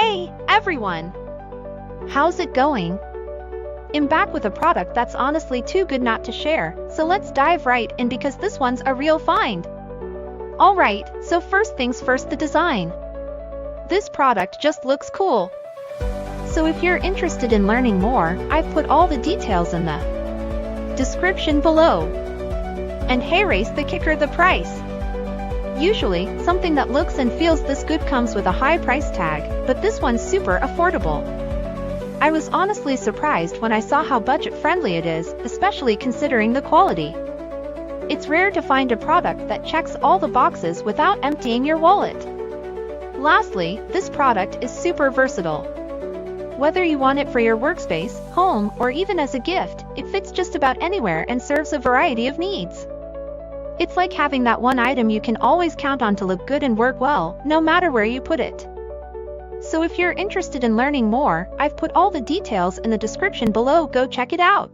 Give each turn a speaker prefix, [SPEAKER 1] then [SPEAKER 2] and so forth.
[SPEAKER 1] Hey, everyone! How's it going? I'm back with a product that's honestly too good not to share, so let's dive right in because this one's a real find. Alright, so first things first, the design. This product just looks cool. So if you're interested in learning more, I've put all the details in the description below. And hey, race the kicker, the price. Usually, something that looks and feels this good comes with a high price tag, but this one's super affordable. I was honestly surprised when I saw how budget-friendly it is, especially considering the quality. It's rare to find a product that checks all the boxes without emptying your wallet. Lastly, this product is super versatile. Whether you want it for your workspace, home, or even as a gift, it fits just about anywhere and serves a variety of needs. It's like having that one item you can always count on to look good and work well, no matter where you put it. So if you're interested in learning more, I've put all the details in the description below. Go check it out.